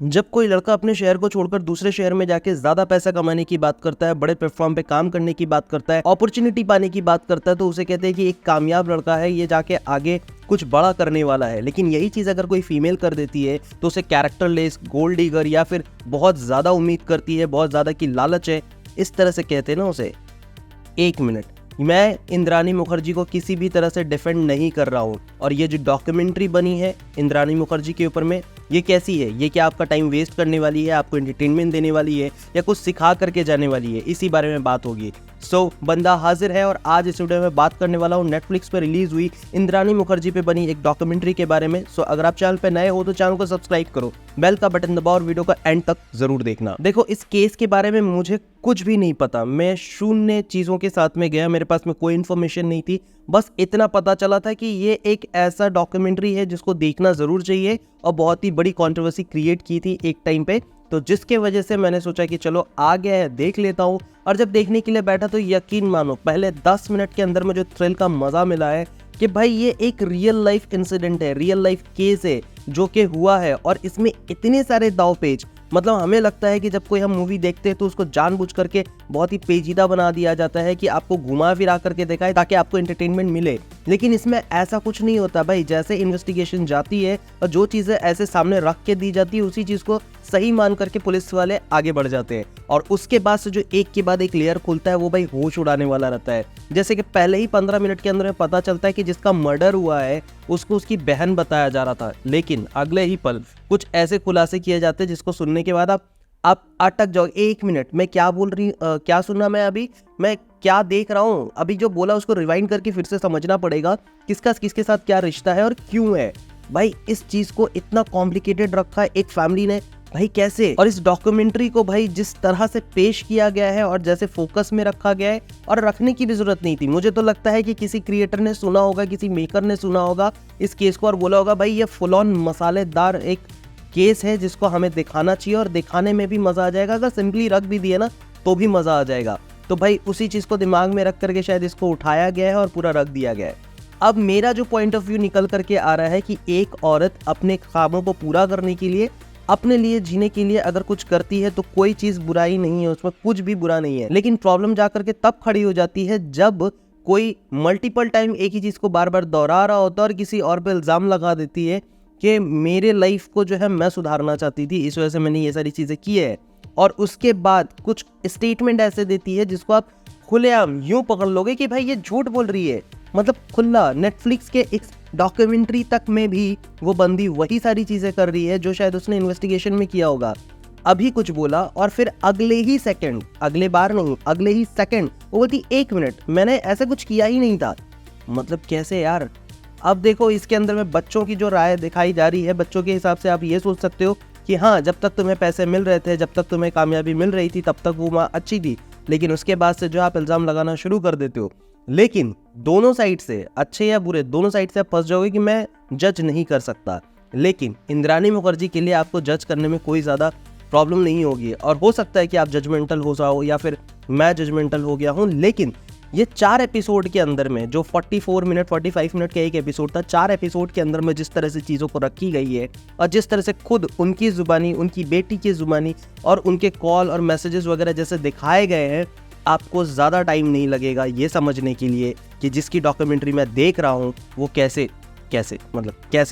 जब कोई लड़का अपने शहर को छोड़कर दूसरे शहर में जाके ज्यादा पैसा कमाने की बात करता है, बड़े प्लेटफॉर्म पे काम करने की बात करता है, अपॉर्चुनिटी पाने की बात करता है, तो उसे कहते हैं कि एक कामयाब लड़का है, ये जाके आगे कुछ बड़ा करने वाला है। लेकिन यही चीज अगर कोई फीमेल कर देती है तो उसे कैरेक्टरलेस, गोल्ड डिगर या फिर बहुत ज्यादा उम्मीद करती है, बहुत ज्यादा की लालच है, इस तरह से कहते हैं ना उसे। एक मिनट, मैं इंद्राणी मुखर्जी को किसी भी तरह से डिफेंड नहीं कर रहा हूँ, और ये जो डॉक्यूमेंट्री बनी है इंद्राणी मुखर्जी के ऊपर में, ये कैसी है? ये क्या आपका टाइम वेस्ट करने वाली है, आपको एंटरटेनमेंट देने वाली है, या कुछ सिखा करके जाने वाली है? इसी बारे में बात होगी। बंदा हाजिर है और आज इस वीडियो में बात करने वाला हूँ नेटफ्लिक्स पर रिलीज हुई इंद्राणी मुखर्जी पे बनी एक डॉक्यूमेंट्री के बारे में। अगर आप चैनल पे नए हो तो चैनल को सब्सक्राइब करो, बेल का बटन दबाओ और वीडियो का एंड तक जरूर देखना। देखो, इस केस के बारे में मुझे कुछ भी नहीं पता, मैं शून्य चीजों के साथ में गया, मेरे पास में कोई इन्फॉर्मेशन नहीं थी। बस इतना पता चला था कि ये एक ऐसा डॉक्यूमेंट्री है जिसको देखना जरूर चाहिए, और बहुत ही बड़ी कंट्रोवर्सी क्रिएट की थी एक टाइम पे, तो जिसके वजह से मैंने सोचा कि चलो आ गया है, देख लेता हूँ। और जब देखने के लिए बैठा तो यकीन मानो, पहले 10 मिनट के अंदर में जो थ्रिल का मजा मिला है कि भाई ये एक रियल लाइफ इंसिडेंट है, रियल लाइफ केस है जो कि हुआ है, और इसमें इतने सारे दावपेच। मतलब हमें लगता है कि जब कोई हम मूवी देखते हैं तो उसको जानबूझ करके बहुत ही पेचीदा बना दिया जाता है कि आपको घुमा फिरा करके दिखाए ताकि आपको एंटरटेनमेंट मिले, लेकिन इसमें ऐसा कुछ नहीं होता भाई। जैसे इन्वेस्टिगेशन जाती है और जो चीजें ऐसे सामने रख के दी जाती है, उसी चीज को सही मान करके पुलिस वाले आगे बढ़ जाते हैं, और उसके बाद से जो एक के बाद एक लेयर खुलता है वो भाई होश उड़ाने वाला रहता है। जैसे कि पहले ही 15 मिनट के अंदर पता चलता है कि जिसका मर्डर हुआ है उसको उसकी बहन बताया जा रहा था, लेकिन अगले ही पल कुछ ऐसे खुलासे किए जाते हैं जिसको सुनने के बाद आप अटक जाओ। एक मिनट, मैं क्या बोल रही, क्या सुना मैं अभी, मैं क्या देख रहा हूँ? अभी जो बोला उसको रिवाइंड करके फिर से समझना पड़ेगा किसका किसके साथ क्या रिश्ता है और क्यों है। भाई इस चीज को इतना कॉम्प्लिकेटेड रखा है एक फैमिली ने, भाई कैसे? और इस डॉक्यूमेंट्री को भाई जिस तरह से पेश किया गया है और जैसे फोकस में रखा गया है, और रखने की भी जरूरत नहीं थी। मुझे तो लगता है कि किसी क्रिएटर ने सुना होगा, किसी मेकर ने सुना होगा इस केस को और बोला होगा भाई ये फुल ऑन मसालेदार एक केस है जिसको हमें दिखाना चाहिए, और दिखाने में भी मजा आ जाएगा। अगर सिंपली रख भी दिए ना तो भी मजा आ जाएगा। तो भाई उसी चीज को दिमाग में रख करके शायद इसको उठाया गया है और पूरा रख दिया गया है। अब मेरा जो पॉइंट ऑफ व्यू निकल करके आ रहा है कि एक औरत अपने ख्वाबों को पूरा करने के लिए, अपने लिए जीने के लिए अगर कुछ करती है तो कोई चीज बुराई नहीं है, उसमें कुछ भी बुरा नहीं है। लेकिन प्रॉब्लम जाकर के तब खड़ी हो जाती है जब कोई मल्टीपल टाइम एक ही चीज को बार बार दोहरा रहा होता है और किसी और पे इल्जाम लगा देती है कि मेरे लाइफ को जो है मैं सुधारना चाहती थी, इस वजह से मैंने ये सारी चीजें की है, और उसके बाद कुछ स्टेटमेंट ऐसे देती है जिसको आप खुलेआम यूं पकड़ लोगे कि भाई ये झूठ बोल रही है। मतलब खुला नेटफ्लिक्स के इस डॉक्यूमेंट्री तक में भी वो बंदी वही सारी चीजें कर रही है जो शायद उसने इन्वेस्टिगेशन में किया होगा। अभी कुछ बोला और फिर अगले ही सेकंड, अगले बार नहीं, अगले ही सेकंड वो बोलती 1 मिनट मैंने ऐसा कुछ किया ही नहीं था। मतलब कैसे यार? अब देखो, इसके अंदर में बच्चों की जो राय दिखाई जा रही है, बच्चों के हिसाब से आप ये सोच सकते हो कि हाँ, जब तक तुम्हें पैसे मिल रहे थे, जब तक तुम्हें कामयाबी मिल रही थी, तब तक वो माँ अच्छी थी, लेकिन उसके बाद से जो आप इल्जाम लगाना शुरू कर देते हो। लेकिन दोनों साइड से, अच्छे या बुरे, दोनों साइड से आप फंस जाओगे कि मैं जज नहीं कर सकता। लेकिन इंद्राणी मुखर्जी के लिए आपको जज करने में कोई ज़्यादा प्रॉब्लम नहीं होगी, और हो सकता है कि आप जजमेंटल हो जाओ या फिर मैं जजमेंटल हो गया हूँ। लेकिन ये 4 एपिसोड के अंदर में, जो 44 मिनट 45 मिनट का एक एपिसोड था, 4 एपिसोड के अंदर में जिस तरह से चीज़ों को रखी गई है, और जिस तरह से खुद उनकी जुबानी, उनकी बेटी की जुबानी और उनके कॉल और मैसेजेस वगैरह जैसे दिखाए गए हैं, आपको ज़्यादा टाइम नहीं लगेगा ये समझने के लिए कि जिसकी डॉक्यूमेंट्री मैं देख रहा हूँ वो कैसे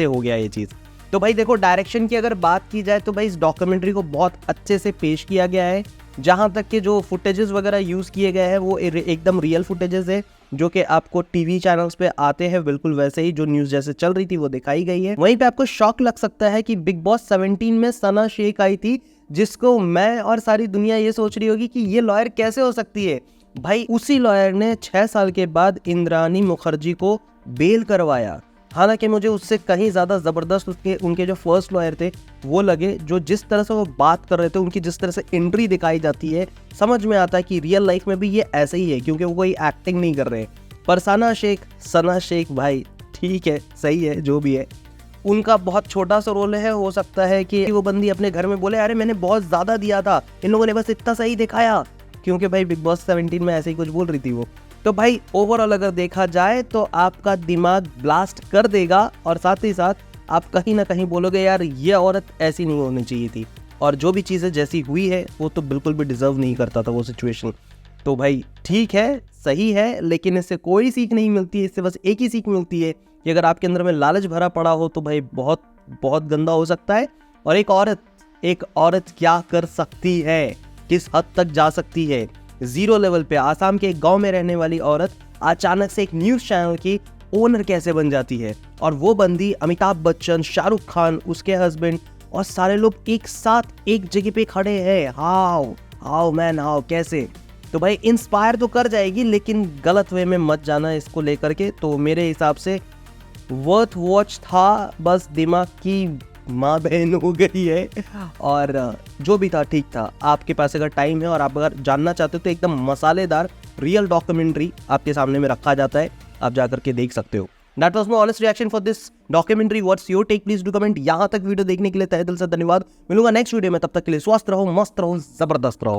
हो गया ये चीज़। तो भाई देखो, डायरेक्शन की अगर बात की जाए तो भाई इस डॉक्यूमेंट्री को बहुत अच्छे से पेश किया गया है। जहाँ तक कि जो फुटेजेस वगैरह यूज़ किए गए हैं वो एकदम रियल फुटेजेस है, जो कि आपको टीवी चैनल्स पे आते हैं, बिल्कुल वैसे ही जो न्यूज़ जैसे चल रही थी वो दिखाई गई है। वहीं पे आपको शॉक लग सकता है कि बिग बॉस 17 में सना शेख आई थी, जिसको मैं और सारी दुनिया ये सोच रही होगी कि ये लॉयर कैसे हो सकती है। भाई उसी लॉयर ने 6 साल के बाद इंद्राणी मुखर्जी को बेल करवाया। हालांकि मुझे उससे कहीं ज़्यादा ज़बरदस्त उनके जो फर्स्ट लॉयर थे वो लगे, जो जिस तरह से वो बात कर रहे थे, उनकी जिस तरह से एंट्री दिखाई जाती है, समझ में आता है कि रियल लाइफ में भी ये ऐसे ही है, क्योंकि वो कोई एक्टिंग नहीं कर रहे। पर सना शेख भाई ठीक है, सही है, जो भी है, उनका बहुत छोटा सा रोल है। हो सकता है कि वो बंदी अपने घर में बोले अरे मैंने बहुत ज़्यादा दिया था, इन लोगों ने बस इतना सही दिखाया, क्योंकि भाई बिग बॉस 17 में ऐसे ही कुछ बोल रही थी वो। तो भाई ओवरऑल अगर देखा जाए तो आपका दिमाग ब्लास्ट कर देगा, और साथ ही साथ आप कहीं ना कहीं बोलोगे यार ये औरत ऐसी नहीं होनी चाहिए थी, और जो भी चीज़ें जैसी हुई है वो तो बिल्कुल भी डिजर्व नहीं करता था वो सिचुएशन। तो भाई ठीक है, सही है, लेकिन इससे कोई सीख नहीं मिलती है। इससे बस एक ही सीख मिलती है कि अगर आपके अंदर में लालच भरा पड़ा हो तो भाई बहुत बहुत गंदा हो सकता है। और एक औरत क्या कर सकती है, किस हद तक जा सकती है, जीरो लेवल पे आसाम के एक गांव में रहने वाली औरत अचानक से एक न्यूज चैनल की ओनर कैसे बन जाती है। और वो बंदी अमिताभ बच्चन, शाहरुख खान, उसके हस्बैंड और सारे लोग एक साथ एक जगह पे खड़े हैं। हाउ मैन, हाउ, कैसे? तो भाई इंस्पायर तो कर जाएगी, लेकिन गलत वे में मत जाना इसको लेकर के। तो मेरे हिसाब से वर्थ वॉच था, बस दिमाग की माँ बहन हो गई है। और जो भी था ठीक था। आपके पास अगर टाइम है और आप अगर जानना चाहते हो तो एकदम मसालेदार रियल डॉक्यूमेंट्री आपके सामने में रखा जाता है, आप जाकर के देख सकते हो। That was my honest reaction for this documentary. What's your take? Please do comment। यहाँ तक वीडियो देखने के लिए तहे दिल से धन्यवाद। मिलूंगा नेक्स्ट वीडियो में, तब तक के लिए स्वस्थ रहो, मस्त रहो, जबरदस्त रहो।